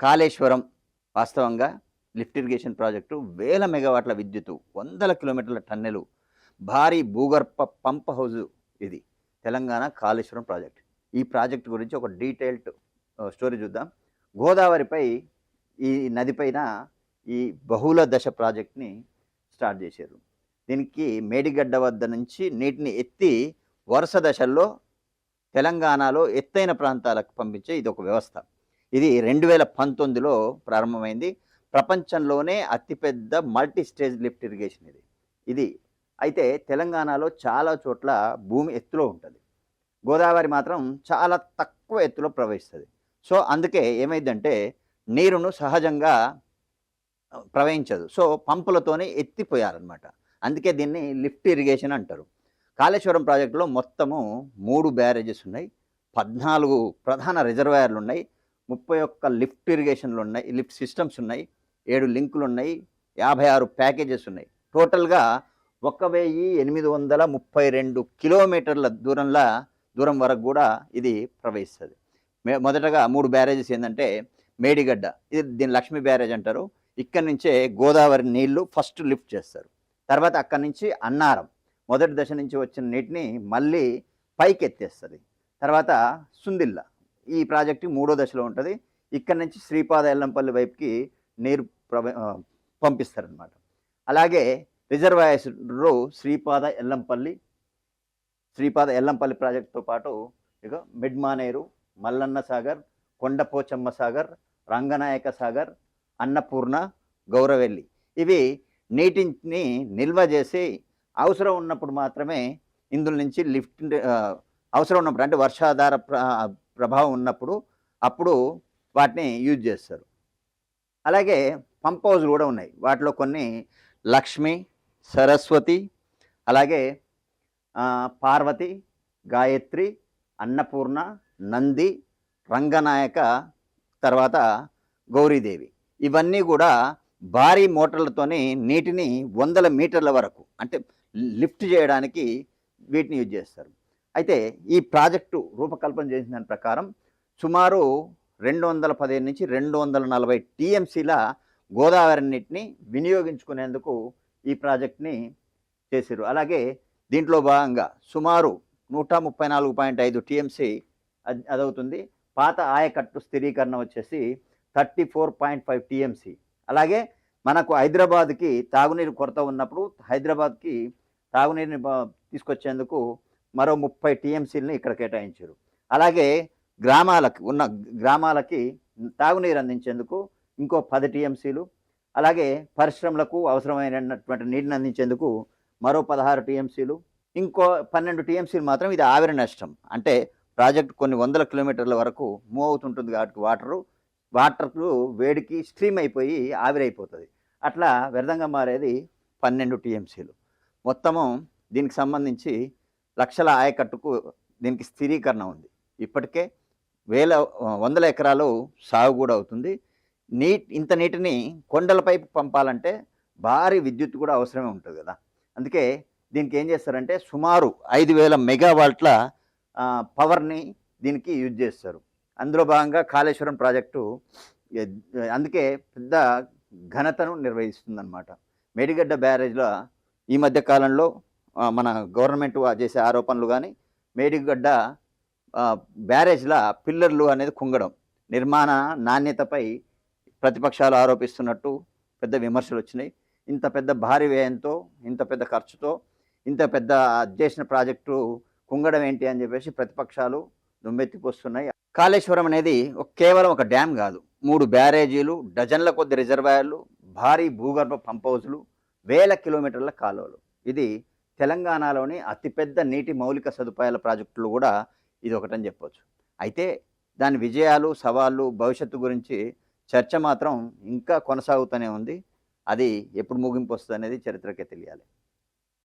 కాళేశ్వరం వాస్తవంగా lift irrigation project వేల మెగావాట్ల విద్యుత్తు, వందల కిలోమీటర్ల టన్నెలు, భారీ భూగర్భ పంప్ హౌజు ఇది తెలంగాణ కాళేశ్వరం ప్రాజెక్ట్. ఈ ప్రాజెక్ట్ గురించి ఒక డీటెయిల్డ్ స్టోరీ చూద్దాం. గోదావరిపై ఈ నదిపైన ఈ బహుళ దశ ప్రాజెక్ట్ని స్టార్ట్ చేశారు. దీనికి మేడిగడ్డ వద్ద నుంచి నీటిని ఎత్తి వరుస దశల్లో తెలంగాణలో ఎత్తైన ప్రాంతాలకు పంపించే ఇది ఒక వ్యవస్థ. ఇది 2019లో ప్రారంభమైంది. ప్రపంచంలోనే అతిపెద్ద మల్టీ స్టేజ్ లిఫ్ట్ ఇరిగేషన్ ఇది. అయితే తెలంగాణలో చాలా చోట్ల భూమి ఎత్తులో ఉంటుంది, గోదావరి మాత్రం చాలా తక్కువ ఎత్తులో ప్రవహిస్తుంది. సో అందుకే ఏమైందంటే నీరును సహజంగా ప్రవహించదు. సో పంపులతోనే ఎత్తిపోయారనమాట. అందుకే దీన్ని లిఫ్ట్ ఇరిగేషన్ అంటారు. కాళేశ్వరం ప్రాజెక్టులో మొత్తము 3 బ్యారేజెస్ ఉన్నాయి, 14 ప్రధాన రిజర్వాయర్లు ఉన్నాయి, 31 లిఫ్ట్ ఇరిగేషన్లు ఉన్నాయి, లిఫ్ట్ సిస్టమ్స్ ఉన్నాయి, 7 లింకులు ఉన్నాయి, 56 ప్యాకేజెస్ ఉన్నాయి. టోటల్గా 1832 కిలోమీటర్ల దూరం వరకు కూడా ఇది ప్రవహిస్తుంది. మొదటగా 3 బ్యారేజెస్ ఏంటంటే మేడిగడ్డ, ఇది దీని లక్ష్మీ బ్యారేజ్ అంటారు. ఇక్కడి నుంచే గోదావరి నీళ్లు ఫస్ట్ లిఫ్ట్ చేస్తారు. తర్వాత అక్కడి నుంచి అన్నారం మొదటి దశ నుంచి వచ్చిన నీటిని మళ్ళీ పైకి ఎత్తేస్తుంది. తర్వాత సుందిల్ల ఈ ప్రాజెక్టు 3వ దశలో ఉంటుంది. ఇక్కడి నుంచి శ్రీపాద ఎల్లంపల్లి వైపుకి నీరు పంపిస్తారనమాట. అలాగే రిజర్వాయర్లు శ్రీపాద ఎల్లంపల్లి ప్రాజెక్టుతో పాటు ఇక మిడ్మానేరు, మల్లన్న సాగర్, కొండపోచమ్మ సాగర్, రంగనాయక సాగర్, అన్నపూర్ణ, గౌరవెల్లి ఇవి నీటిని నిల్వ చేసి అవసరం ఉన్నప్పుడు మాత్రమే ఇందులో నుంచి లిఫ్ట్ అవసరం ఉన్నప్పుడు అంటే వర్షాధార ప్రభావం ఉన్నప్పుడు అప్పుడు వాటిని యూజ్ చేస్తారు. అలాగే పంప్ హౌజ్లు కూడా ఉన్నాయి. వాటిలో కొన్ని లక్ష్మి, సరస్వతి, అలాగే పార్వతి, గాయత్రి, అన్నపూర్ణ, నంది, రంగనాయక, తర్వాత గౌరీదేవి ఇవన్నీ కూడా భారీ మోటార్లతోని నీటిని 100 మీటర్ల వరకు అంటే లిఫ్ట్ చేయడానికి వీటిని యూజ్ చేస్తారు. అయితే ఈ ప్రాజెక్టు రూపకల్పన చేసిన దాని ప్రకారం సుమారు 215 నుంచి 240 టీఎంసీల గోదావరి నీటిని వినియోగించుకునేందుకు ఈ ప్రాజెక్ట్ని చేశారు. అలాగే దీంట్లో భాగంగా సుమారు 134.5 టీఎంసీ అదవుతుంది. పాత ఆయకట్టు స్థిరీకరణ వచ్చేసి 34.5 టీఎంసీ. అలాగే మనకు హైదరాబాద్కి తాగునీరు కొరత ఉన్నప్పుడు హైదరాబాద్కి తాగునీరుని తీసుకొచ్చేందుకు మరో 30 టీఎంసీలని ఇక్కడ కేటాయించారు. అలాగే గ్రామాలకి తాగునీరు అందించేందుకు ఇంకో 10 టీఎంసీలు, అలాగే పరిశ్రమలకు అవసరమైనటువంటి నీటిని అందించేందుకు మరో 16 టీఎంసీలు, ఇంకో 12 టీఎంసీలు మాత్రం ఇది ఆవిరి నష్టం. అంటే ప్రాజెక్ట్ కొన్ని 100 కిలోమీటర్ల వరకు మూవ్ అవుతుంటుంది కాబట్టి వాటర్కు వేడికి స్ట్రీమ్ అయిపోయి ఆవిరైపోతుంది. అట్లా వ్యర్థంగా మారేది 12 టీఎంసీలు. మొత్తము దీనికి సంబంధించి లక్షల ఆయకట్టుకు దీనికి స్థిరీకరణ ఉంది. ఇప్పటికే వందల ఎకరాలు సాగు కూడా అవుతుంది. ఇంత నీటిని కొండలపైపు పంపాలంటే భారీ విద్యుత్ కూడా అవసరమే ఉంటుంది కదా. అందుకే దీనికి ఏం చేస్తారంటే సుమారు 5000 మెగావాట్ల పవర్ని దీనికి యూజ్ చేస్తారు. అందులో భాగంగా కాళేశ్వరం ప్రాజెక్టు అందుకే పెద్ద ఘనతను నిర్వహిస్తుందన్నమాట. మేడిగడ్డ బ్యారేజ్లో ఈ మధ్య కాలంలో మన గవర్నమెంట్ చేసే ఆరోపణలు కానీ మేడిగడ్డ బ్యారేజ్ల పిల్లర్లు అనేది కుంగడం, నిర్మాణ నాణ్యతపై ప్రతిపక్షాలు ఆరోపిస్తున్నట్టు పెద్ద విమర్శలు వచ్చినాయి. ఇంత పెద్ద భారీ వ్యయంతో, ఇంత పెద్ద ఖర్చుతో, ఇంత పెద్ద చేసిన ప్రాజెక్టు కుంగడం ఏంటి అని చెప్పేసి ప్రతిపక్షాలు దుమ్మెత్తిపోస్తున్నాయి. కాళేశ్వరం అనేది కేవలం ఒక డ్యామ్ కాదు, 3 బ్యారేజీలు, డజన్ల కొద్ది రిజర్వాయర్లు, భారీ భూగర్భ పంప్ హౌజులు, వేల కిలోమీటర్ల కాలువలు. ఇది తెలంగాణలోని అతిపెద్ద నీటి మౌలిక సదుపాయాల ప్రాజెక్టులు కూడా ఇది ఒకటని చెప్పవచ్చు. అయితే దాని విజయాలు, సవాళ్ళు, భవిష్యత్తు గురించి చర్చ మాత్రం ఇంకా కొనసాగుతూనే ఉంది. అది ఎప్పుడు ముగింపు వస్తుంది అనేది చరిత్రకే తెలియాలి.